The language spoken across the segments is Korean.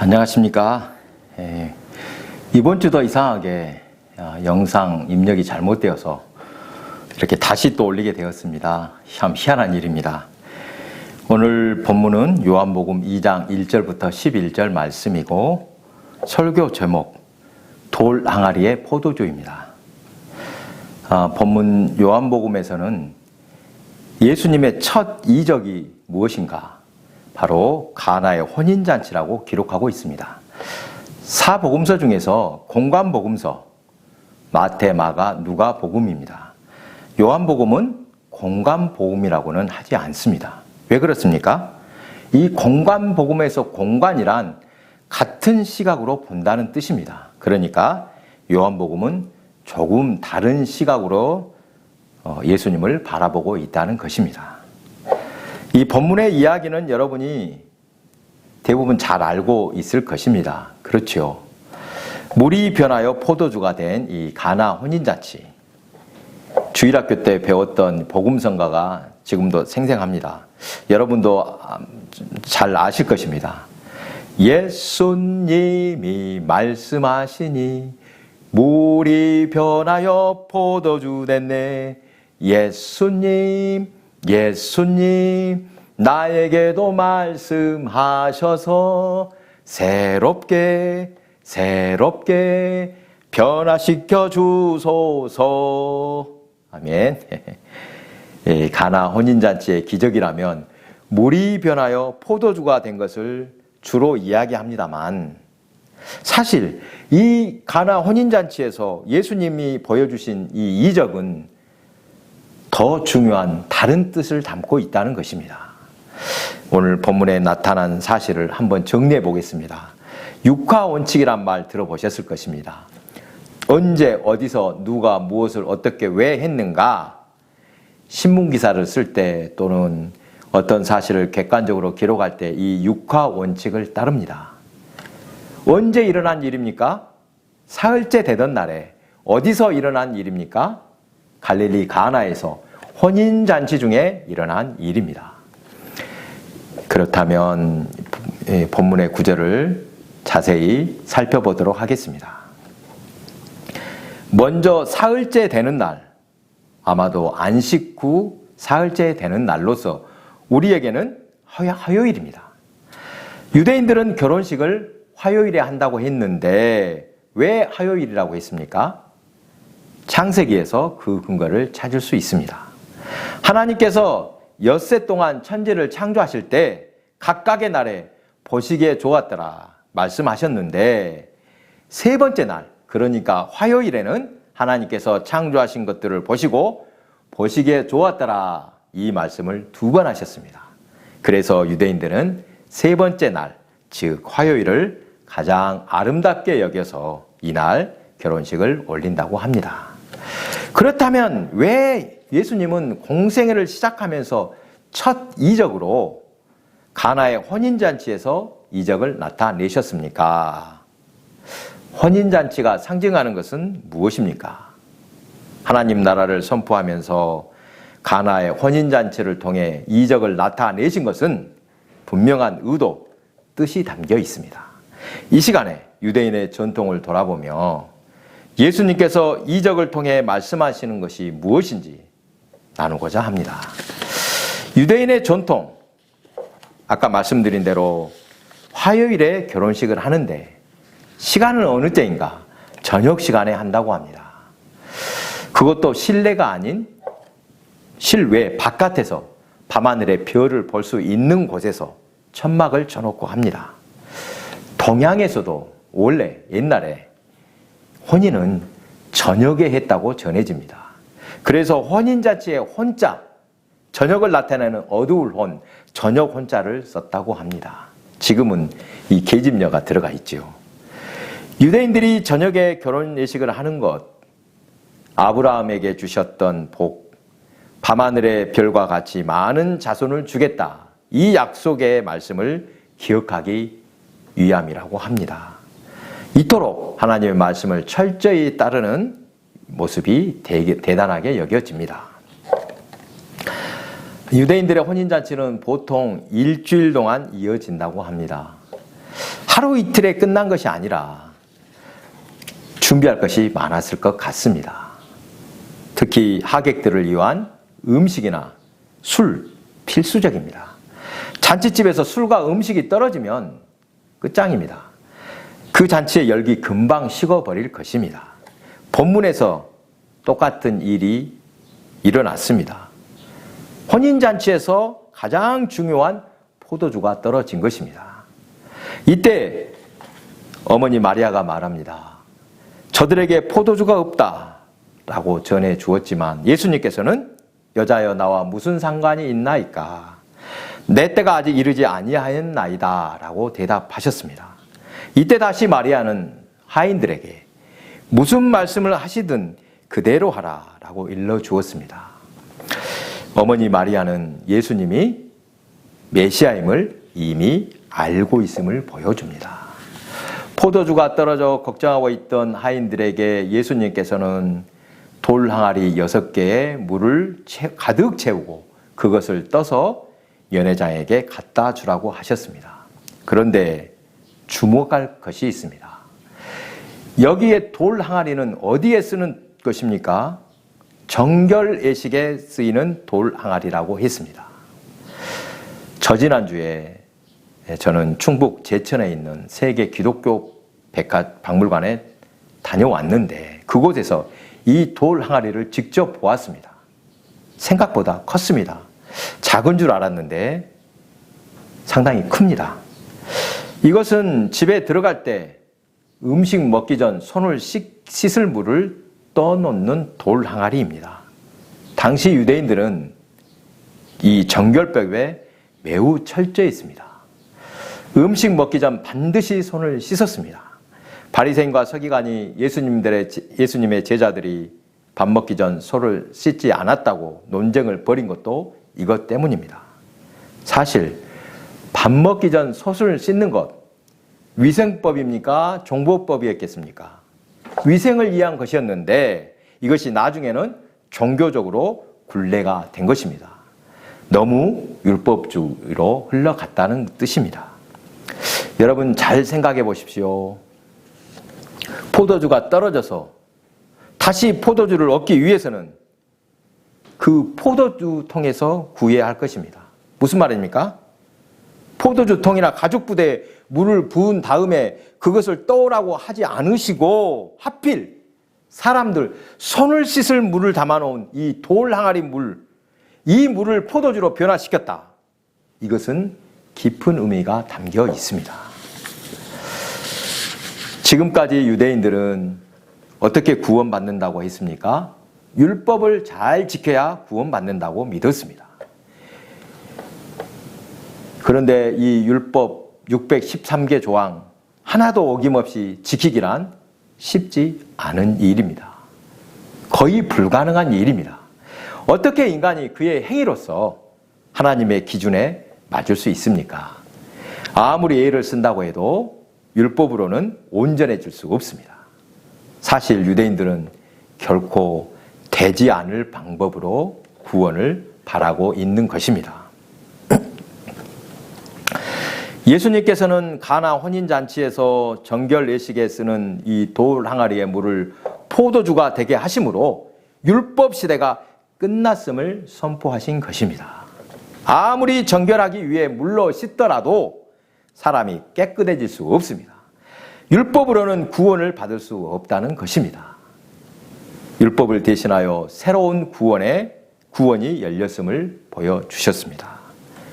안녕하십니까. 이번 주도 이상하게 영상 입력이 잘못되어서 이렇게 다시 또 올리게 되었습니다. 참 희한한 일입니다. 오늘 본문은 요한복음 2장 1절부터 11절 말씀이고 설교 제목 돌 항아리의 포도주입니다. 본문 요한복음에서는 예수님의 첫 이적이 무엇인가? 바로 가나의 혼인잔치라고 기록하고 있습니다. 사복음서 중에서 공관복음서, 마태, 마가, 누가 복음입니다. 요한복음은 공관복음이라고는 하지 않습니다. 왜 그렇습니까? 이 공관복음에서 공관이란 같은 시각으로 본다는 뜻입니다. 그러니까 요한복음은 조금 다른 시각으로 예수님을 바라보고 있다는 것입니다. 이 본문의 이야기는 여러분이 대부분 잘 알고 있을 것입니다. 그렇죠. 물이 변하여 포도주가 된 이 가나 혼인잔치. 주일학교 때 배웠던 복음성가가 지금도 생생합니다. 여러분도 잘 아실 것입니다. 예수님이 말씀하시니 물이 변하여 포도주 됐네. 예수님 나에게도 말씀하셔서 새롭게 변화시켜 주소서. 아멘. 가나 혼인잔치의 기적이라면 물이 변하여 포도주가 된 것을 주로 이야기합니다만, 사실 이 가나 혼인잔치에서 예수님이 보여주신 이 이적은 더 중요한 다른 뜻을 담고 있다는 것입니다. 오늘 본문에 나타난 사실을 한번 정리해 보겠습니다. 육화원칙이란 말 들어보셨을 것입니다. 언제 어디서 누가 무엇을 어떻게 왜 했는가, 신문기사를 쓸 때 또는 어떤 사실을 객관적으로 기록할 때 이 육화원칙을 따릅니다. 언제 일어난 일입니까? 사흘째 되던 날에. 어디서 일어난 일입니까? 갈릴리 가나에서 혼인잔치 중에 일어난 일입니다. 그렇다면 본문의 구절을 자세히 살펴보도록 하겠습니다. 먼저 사흘째 되는 날, 아마도 안식 후 사흘째 되는 날로서 우리에게는 화요일입니다. 유대인들은 결혼식을 화요일에 한다고 했는데 왜 화요일이라고 했습니까? 창세기에서 그 근거를 찾을 수 있습니다. 하나님께서 엿새 동안 천지를 창조하실 때 각각의 날에 보시기에 좋았더라 말씀하셨는데, 세 번째 날, 그러니까 화요일에는 하나님께서 창조하신 것들을 보시고 보시기에 좋았더라 이 말씀을 두 번 하셨습니다. 그래서 유대인들은 세 번째 날, 즉 화요일을 가장 아름답게 여겨서 이날 결혼식을 올린다고 합니다. 그렇다면 왜 예수님은 공생애를 시작하면서 첫 이적으로 가나의 혼인잔치에서 이적을 나타내셨습니까? 혼인잔치가 상징하는 것은 무엇입니까? 하나님 나라를 선포하면서 가나의 혼인잔치를 통해 이적을 나타내신 것은 분명한 의도, 뜻이 담겨 있습니다. 이 시간에 유대인의 전통을 돌아보며 예수님께서 이적을 통해 말씀하시는 것이 무엇인지 나누고자 합니다. 유대인의 전통, 아까 말씀드린 대로 화요일에 결혼식을 하는데 시간은 어느 때인가? 저녁 시간에 한다고 합니다. 그것도 실내가 아닌 실외 바깥에서 밤하늘의 별을 볼 수 있는 곳에서 천막을 쳐놓고 합니다. 동양에서도 원래 옛날에 혼인은 저녁에 했다고 전해집니다. 그래서 혼인잔치에 혼자, 저녁을 나타내는 어두울 혼, 저녁 혼자를 썼다고 합니다. 지금은 이 계집녀가 들어가 있죠. 유대인들이 저녁에 결혼 예식을 하는 것, 아브라함에게 주셨던 복, 밤하늘의 별과 같이 많은 자손을 주겠다, 이 약속의 말씀을 기억하기 위함이라고 합니다. 이토록 하나님의 말씀을 철저히 따르는 모습이 대단하게 여겨집니다. 유대인들의 혼인잔치는 보통 일주일 동안 이어진다고 합니다. 하루 이틀에 끝난 것이 아니라 준비할 것이 많았을 것 같습니다. 특히 하객들을 위한 음식이나 술, 필수적입니다. 잔치집에서 술과 음식이 떨어지면 끝장입니다. 그 잔치의 열기 금방 식어버릴 것입니다. 본문에서 똑같은 일이 일어났습니다. 혼인잔치에서 가장 중요한 포도주가 떨어진 것입니다. 이때 어머니 마리아가 말합니다. 저들에게 포도주가 없다 라고 전해 주었지만 예수님께서는 여자여 나와 무슨 상관이 있나이까? 내 때가 아직 이르지 아니하였나이다 라고 대답하셨습니다. 이때 다시 마리아는 하인들에게 무슨 말씀을 하시든 그대로 하라 라고 일러주었습니다. 어머니 마리아는 예수님이 메시아임을 이미 알고 있음을 보여줍니다. 포도주가 떨어져 걱정하고 있던 하인들에게 예수님께서는 돌 항아리 6개에 물을 가득 채우고 그것을 떠서 연회장에게 갖다 주라고 하셨습니다. 그런데 주목할 것이 있습니다. 여기에 돌 항아리는 어디에 쓰는 것입니까? 정결 예식에 쓰이는 돌 항아리라고 했습니다. 저지난주에 저는 충북 제천에 있는 세계 기독교 박물관에 다녀왔는데 그곳에서 이 돌 항아리를 직접 보았습니다. 생각보다 컸습니다. 작은 줄 알았는데 상당히 큽니다. 이것은 집에 들어갈 때 음식 먹기 전 손을 씻을 물을 떠놓는 돌 항아리입니다. 당시 유대인들은 이 정결법에 매우 철저했습니다. 음식 먹기 전 반드시 손을 씻었습니다. 바리새인과 서기관이 예수님의 제자들이 밥 먹기 전 손을 씻지 않았다고 논쟁을 벌인 것도 이것 때문입니다. 사실 밥 먹기 전 손을 씻는 것 위생법입니까? 종보법이었겠습니까? 위생을 위한 것이었는데 이것이 나중에는 종교적으로 굴레가 된 것입니다. 너무 율법주의로 흘러갔다는 뜻입니다. 여러분 잘 생각해 보십시오. 포도주가 떨어져서 다시 포도주를 얻기 위해서는 그 포도주 통에서 구해야 할 것입니다. 무슨 말입니까? 포도주 통이나 가죽 부대에 물을 부은 다음에 그것을 떠오라고 하지 않으시고 하필 사람들 손을 씻을 물을 담아놓은 이 돌 항아리 물, 이 물을 포도주로 변화시켰다. 이것은 깊은 의미가 담겨 있습니다. 지금까지 유대인들은 어떻게 구원받는다고 했습니까? 율법을 잘 지켜야 구원받는다고 믿었습니다. 그런데 이 율법 613개 조항 하나도 어김없이 지키기란 쉽지 않은 일입니다. 거의 불가능한 일입니다. 어떻게 인간이 그의 행위로서 하나님의 기준에 맞을 수 있습니까? 아무리 애를 쓴다고 해도 율법으로는 온전해질 수 없습니다. 사실 유대인들은 결코 되지 않을 방법으로 구원을 바라고 있는 것입니다. 예수님께서는 가나 혼인잔치에서 정결 예식에 쓰는 이 돌 항아리의 물을 포도주가 되게 하심으로 율법 시대가 끝났음을 선포하신 것입니다. 아무리 정결하기 위해 물로 씻더라도 사람이 깨끗해질 수 없습니다. 율법으로는 구원을 받을 수 없다는 것입니다. 율법을 대신하여 새로운 구원이 열렸음을 보여주셨습니다.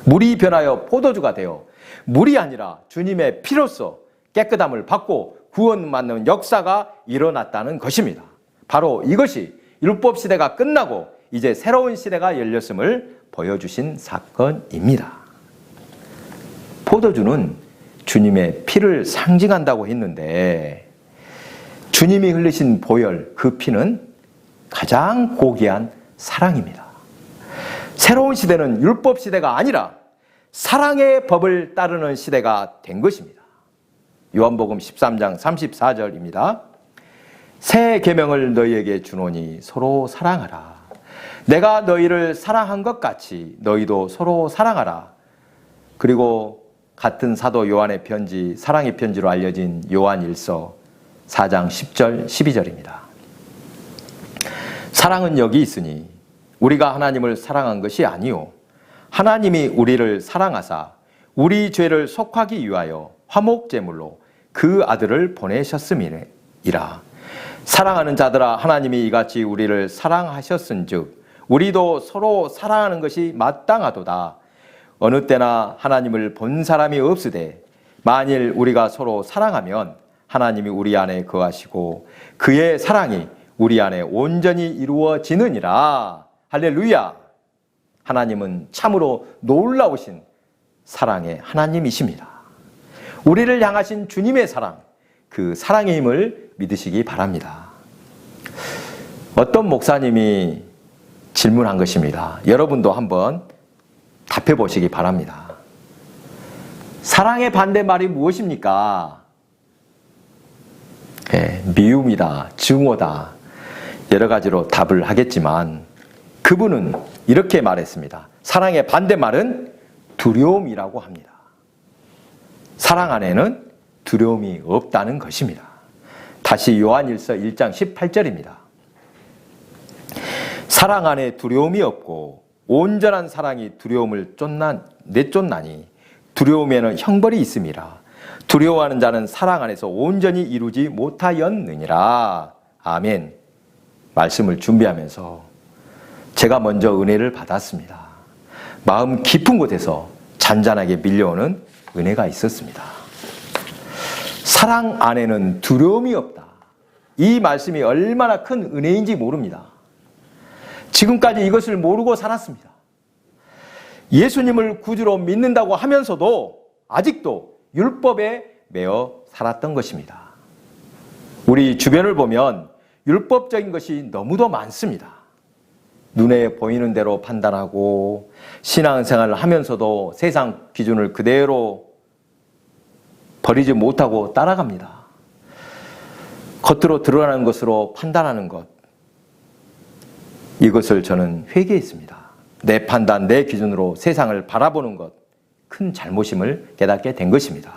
물이 변하여 포도주가 되어 물이 아니라 주님의 피로써 깨끗함을 받고 구원받는 역사가 일어났다는 것입니다. 바로 이것이 율법 시대가 끝나고 이제 새로운 시대가 열렸음을 보여주신 사건입니다. 포도주는 주님의 피를 상징한다고 했는데 주님이 흘리신 보혈, 그 피는 가장 고귀한 사랑입니다. 새로운 시대는 율법 시대가 아니라 사랑의 법을 따르는 시대가 된 것입니다. 요한복음 13장 34절입니다. 새 계명을 너희에게 주노니 서로 사랑하라. 내가 너희를 사랑한 것 같이 너희도 서로 사랑하라. 그리고 같은 사도 요한의 편지, 사랑의 편지로 알려진 요한일서 4장 10절, 12절입니다. 사랑은 여기 있으니 우리가 하나님을 사랑한 것이 아니요 하나님이 우리를 사랑하사 우리 죄를 속하기 위하여 화목제물로 그 아들을 보내셨음이라. 사랑하는 자들아 하나님이 이같이 우리를 사랑하셨은즉 우리도 서로 사랑하는 것이 마땅하도다. 어느 때나 하나님을 본 사람이 없으되 만일 우리가 서로 사랑하면 하나님이 우리 안에 거하시고 그의 사랑이 우리 안에 온전히 이루어지느니라. 할렐루야. 하나님은 참으로 놀라우신 사랑의 하나님이십니다. 우리를 향하신 주님의 사랑, 그 사랑의 힘을 믿으시기 바랍니다. 어떤 목사님이 질문한 것입니다. 여러분도 한번 답해 보시기 바랍니다. 사랑의 반대말이 무엇입니까? 미움이다, 증오다, 여러 가지로 답을 하겠지만 그분은 이렇게 말했습니다. 사랑의 반대말은 두려움이라고 합니다. 사랑 안에는 두려움이 없다는 것입니다. 다시 요한일서 1장 18절입니다. 사랑 안에 두려움이 없고 온전한 사랑이 두려움을 내쫓나니 두려움에는 형벌이 있음이라. 두려워하는 자는 사랑 안에서 온전히 이루지 못하였느니라. 아멘. 말씀을 준비하면서 제가 먼저 은혜를 받았습니다. 마음 깊은 곳에서 잔잔하게 밀려오는 은혜가 있었습니다. 사랑 안에는 두려움이 없다. 이 말씀이 얼마나 큰 은혜인지 모릅니다. 지금까지 이것을 모르고 살았습니다. 예수님을 구주로 믿는다고 하면서도 아직도 율법에 매여 살았던 것입니다. 우리 주변을 보면 율법적인 것이 너무도 많습니다. 눈에 보이는 대로 판단하고 신앙생활을 하면서도 세상 기준을 그대로 버리지 못하고 따라갑니다. 겉으로 드러나는 것으로 판단하는 것, 이것을 저는 회개했습니다. 내 판단, 내 기준으로 세상을 바라보는 것, 큰 잘못임을 깨닫게 된 것입니다.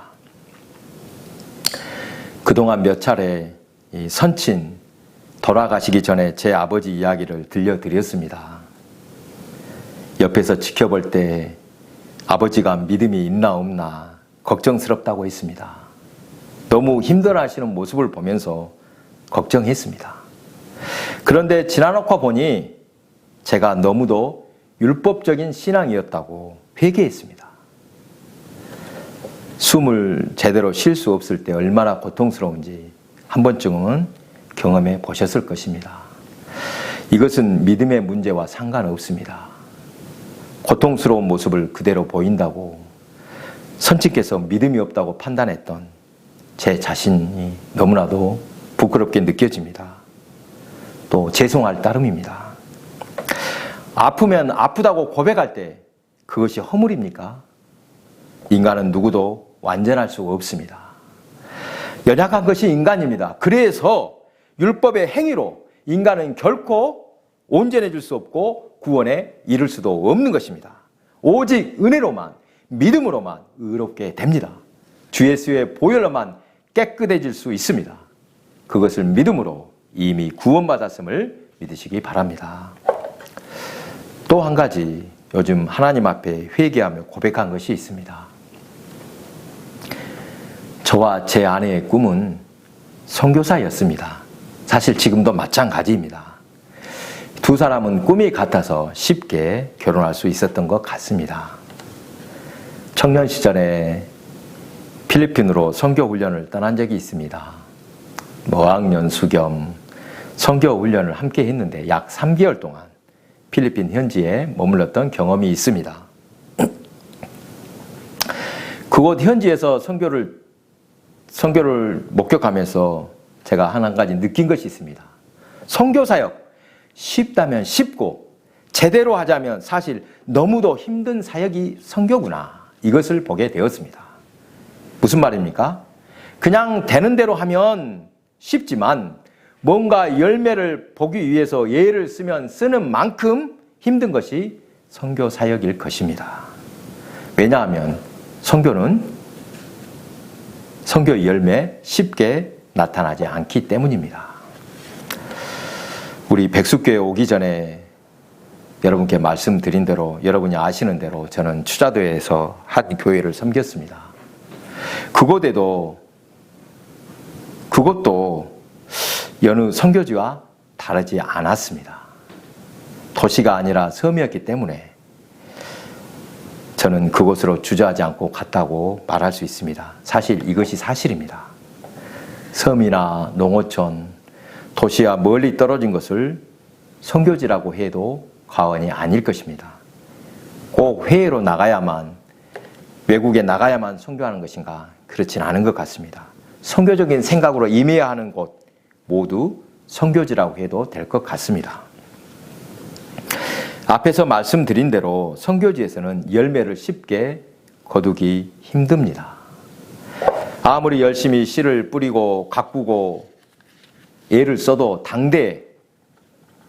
그동안 몇 차례 이 선친 돌아가시기 전에 제 아버지 이야기를 들려드렸습니다. 옆에서 지켜볼 때 아버지가 믿음이 있나 없나 걱정스럽다고 했습니다. 너무 힘들어하시는 모습을 보면서 걱정했습니다. 그런데 지나놓고 보니 제가 너무도 율법적인 신앙이었다고 회개했습니다. 숨을 제대로 쉴 수 없을 때 얼마나 고통스러운지 한 번쯤은 경험해 보셨을 것입니다. 이것은 믿음의 문제와 상관없습니다. 고통스러운 모습을 그대로 보인다고 선친께서 믿음이 없다고 판단했던 제 자신이 너무나도 부끄럽게 느껴집니다. 또 죄송할 따름입니다. 아프면 아프다고 고백할 때 그것이 허물입니까? 인간은 누구도 완전할 수가 없습니다. 연약한 것이 인간입니다. 그래서 율법의 행위로 인간은 결코 온전해질 수 없고 구원에 이를 수도 없는 것입니다. 오직 은혜로만, 믿음으로만 의롭게 됩니다. 주 예수의 보혈로만 깨끗해질 수 있습니다. 그것을 믿음으로 이미 구원받았음을 믿으시기 바랍니다. 또 한 가지 요즘 하나님 앞에 회개하며 고백한 것이 있습니다. 저와 제 아내의 꿈은 선교사였습니다. 사실 지금도 마찬가지입니다. 두 사람은 꿈이 같아서 쉽게 결혼할 수 있었던 것 같습니다. 청년 시절에 필리핀으로 선교훈련을 떠난 적이 있습니다. 어학연수 겸 선교훈련을 함께 했는데 약 3개월 동안 필리핀 현지에 머물렀던 경험이 있습니다. 그곳 현지에서 선교를 목격하면서 제가 한 가지 느낀 것이 있습니다. 선교사역 쉽다면 쉽고 제대로 하자면 사실 너무도 힘든 사역이 선교구나, 이것을 보게 되었습니다. 무슨 말입니까? 그냥 되는 대로 하면 쉽지만 뭔가 열매를 보기 위해서 예를 쓰면 쓰는 만큼 힘든 것이 선교 사역일 것입니다. 왜냐하면 선교는 선교 열매 쉽게 나타나지 않기 때문입니다. 우리 백숙교회 오기 전에 여러분께 말씀드린 대로, 여러분이 아시는 대로 저는 추자도에서 한 교회를 섬겼습니다. 그곳도 여느 선교지와 다르지 않았습니다. 도시가 아니라 섬이었기 때문에 저는 그곳으로 주저하지 않고 갔다고 말할 수 있습니다. 사실 이것이 사실입니다. 섬이나 농어촌, 도시와 멀리 떨어진 것을 선교지라고 해도 과언이 아닐 것입니다. 꼭 해외로 나가야만, 외국에 나가야만 선교하는 것인가? 그렇진 않은 것 같습니다. 선교적인 생각으로 임해야 하는 곳 모두 선교지라고 해도 될 것 같습니다. 앞에서 말씀드린 대로 선교지에서는 열매를 쉽게 거두기 힘듭니다. 아무리 열심히 씨를 뿌리고 가꾸고 애를 써도 당대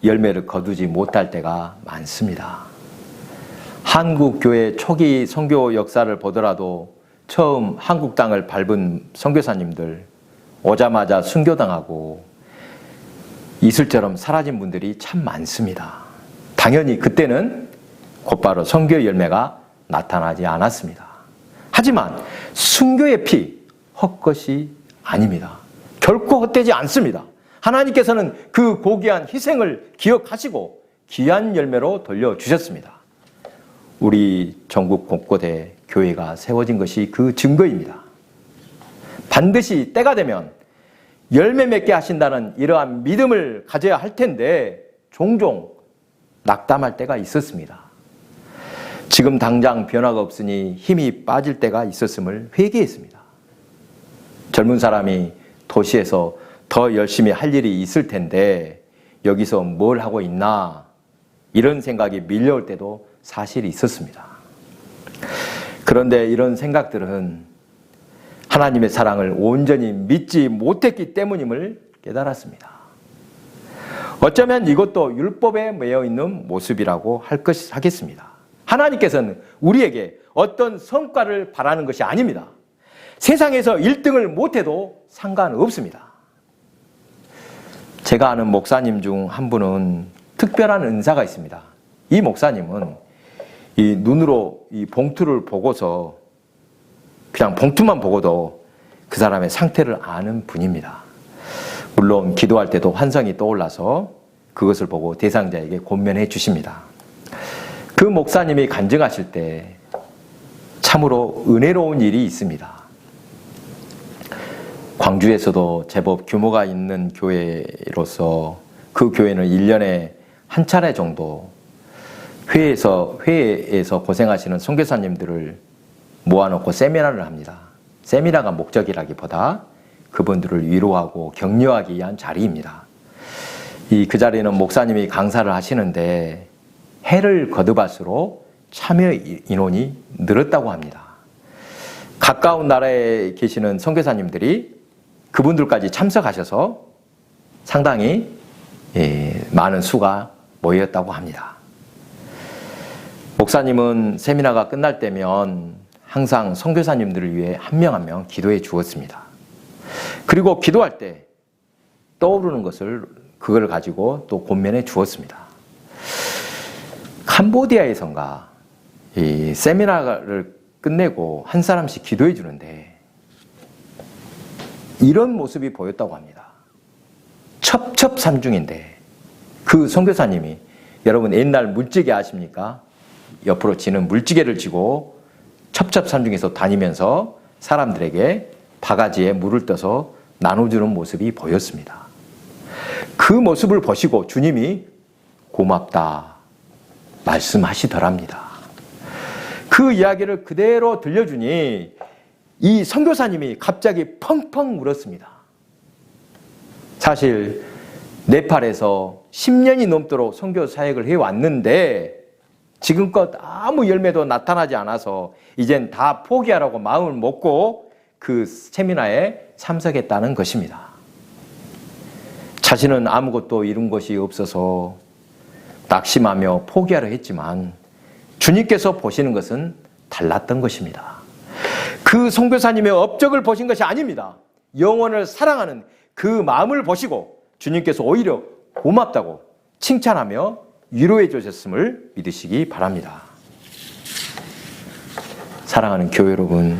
열매를 거두지 못할 때가 많습니다. 한국 교회 초기 선교 역사를 보더라도 처음 한국 땅을 밟은 선교사님들, 오자마자 순교당하고 이슬처럼 사라진 분들이 참 많습니다. 당연히 그때는 곧바로 선교 열매가 나타나지 않았습니다. 하지만 순교의 피 헛것이 아닙니다. 결코 헛되지 않습니다. 하나님께서는 그 고귀한 희생을 기억하시고 귀한 열매로 돌려주셨습니다. 우리 전국 곳곳에 교회가 세워진 것이 그 증거입니다. 반드시 때가 되면 열매 맺게 하신다는 이러한 믿음을 가져야 할 텐데 종종 낙담할 때가 있었습니다. 지금 당장 변화가 없으니 힘이 빠질 때가 있었음을 회개했습니다. 젊은 사람이 도시에서 더 열심히 할 일이 있을 텐데 여기서 뭘 하고 있나 이런 생각이 밀려올 때도 사실 있었습니다. 그런데 이런 생각들은 하나님의 사랑을 온전히 믿지 못했기 때문임을 깨달았습니다. 어쩌면 이것도 율법에 매여 있는 모습이라고 하겠습니다. 하나님께서는 우리에게 어떤 성과를 바라는 것이 아닙니다. 세상에서 1등을 못해도 상관없습니다. 제가 아는 목사님 중 한 분은 특별한 은사가 있습니다. 이 목사님은 이 눈으로 이 봉투를 보고서 그냥 봉투만 보고도 그 사람의 상태를 아는 분입니다. 물론 기도할 때도 환상이 떠올라서 그것을 보고 대상자에게 권면해 주십니다. 그 목사님이 간증하실 때 참으로 은혜로운 일이 있습니다. 광주에서도 제법 규모가 있는 교회로서 그 교회는 1년에 한 차례 정도 회에서 고생하시는 선교사님들을 모아놓고 세미나를 합니다. 세미나가 목적이라기보다 그분들을 위로하고 격려하기 위한 자리입니다. 그 자리는 목사님이 강사를 하시는데 해를 거듭할수록 참여 인원이 늘었다고 합니다. 가까운 나라에 계시는 선교사님들이 그분들까지 참석하셔서 상당히 많은 수가 모였다고 합니다. 목사님은 세미나가 끝날 때면 항상 선교사님들을 위해 한 명 한 명 기도해 주었습니다. 그리고 기도할 때 떠오르는 것을 그걸 가지고 또 권면해 주었습니다. 캄보디아에선가 이 세미나를 끝내고 한 사람씩 기도해 주는데 이런 모습이 보였다고 합니다. 첩첩산중인데 그 선교사님이 여러분 옛날 물찌개 아십니까? 옆으로 지는 물찌개를 쥐고 첩첩산중에서 다니면서 사람들에게 바가지에 물을 떠서 나눠주는 모습이 보였습니다. 그 모습을 보시고 주님이 고맙다 말씀하시더랍니다. 그 이야기를 그대로 들려주니 이 선교사님이 갑자기 펑펑 울었습니다. 사실 네팔에서 10년이 넘도록 선교 사역을 해왔는데 지금껏 아무 열매도 나타나지 않아서 이젠 다 포기하라고 마음을 먹고 그 세미나에 참석했다는 것입니다. 자신은 아무것도 이룬 것이 없어서 낙심하며 포기하려 했지만 주님께서 보시는 것은 달랐던 것입니다. 그 선교사님의 업적을 보신 것이 아닙니다. 영혼을 사랑하는 그 마음을 보시고 주님께서 오히려 고맙다고 칭찬하며 위로해 주셨음을 믿으시기 바랍니다. 사랑하는 교회 여러분,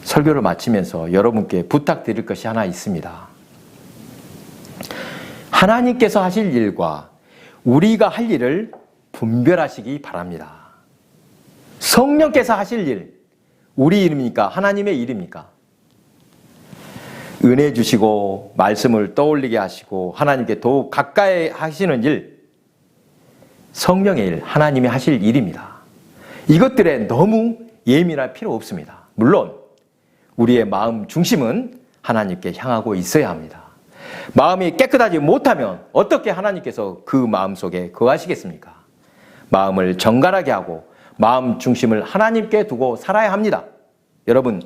설교를 마치면서 여러분께 부탁드릴 것이 하나 있습니다. 하나님께서 하실 일과 우리가 할 일을 분별하시기 바랍니다. 성령께서 하실 일, 우리 일입니까? 하나님의 일입니까? 은혜 주시고 말씀을 떠올리게 하시고 하나님께 더욱 가까이 하시는 일, 성령의 일, 하나님이 하실 일입니다. 이것들에 너무 예민할 필요 없습니다. 물론 우리의 마음 중심은 하나님께 향하고 있어야 합니다. 마음이 깨끗하지 못하면 어떻게 하나님께서 그 마음속에 거하시겠습니까? 마음을 정갈하게 하고 마음 중심을 하나님께 두고 살아야 합니다. 여러분,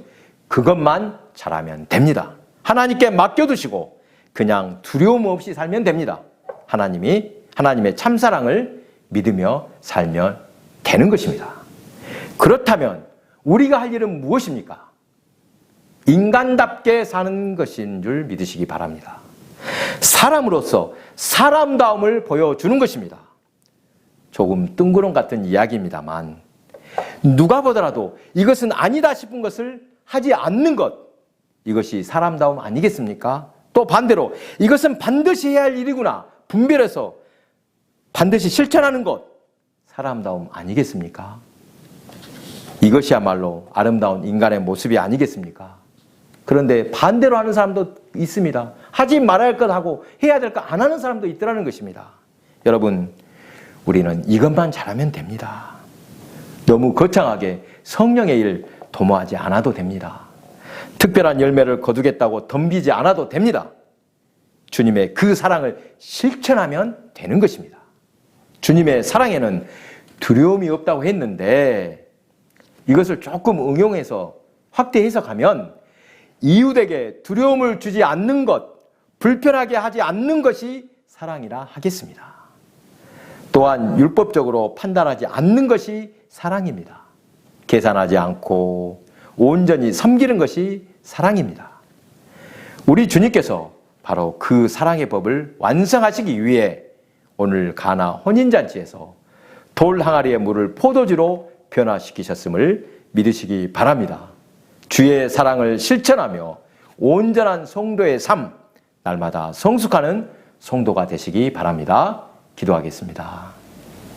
그것만 잘하면 됩니다. 하나님께 맡겨두시고 그냥 두려움 없이 살면 됩니다. 하나님의 참사랑을 믿으며 살면 되는 것입니다. 그렇다면 우리가 할 일은 무엇입니까? 인간답게 사는 것인 줄 믿으시기 바랍니다. 사람으로서 사람다움을 보여주는 것입니다. 조금 뜬구름 같은 이야기입니다만 누가 보더라도 이것은 아니다 싶은 것을 하지 않는 것, 이것이 사람다움 아니겠습니까? 또 반대로 이것은 반드시 해야 할 일이구나 분별해서 반드시 실천하는 것, 사람다움 아니겠습니까? 이것이야말로 아름다운 인간의 모습이 아니겠습니까? 그런데 반대로 하는 사람도 있습니다. 하지 말아야 할 것 하고 해야 될 것 안 하는 사람도 있더라는 것입니다. 여러분, 우리는 이것만 잘하면 됩니다. 너무 거창하게 성령의 일 도모하지 않아도 됩니다. 특별한 열매를 거두겠다고 덤비지 않아도 됩니다. 주님의 그 사랑을 실천하면 되는 것입니다. 주님의 사랑에는 두려움이 없다고 했는데 이것을 조금 응용해서 확대 해석하면 이웃에게 두려움을 주지 않는 것, 불편하게 하지 않는 것이 사랑이라 하겠습니다. 또한 율법적으로 판단하지 않는 것이 사랑입니다. 계산하지 않고 온전히 섬기는 것이 사랑입니다. 우리 주님께서 바로 그 사랑의 법을 완성하시기 위해 오늘 가나 혼인잔치에서 돌 항아리의 물을 포도주로 변화시키셨음을 믿으시기 바랍니다. 주의 사랑을 실천하며 온전한 성도의 삶, 날마다 성숙하는 성도가 되시기 바랍니다. 기도하겠습니다.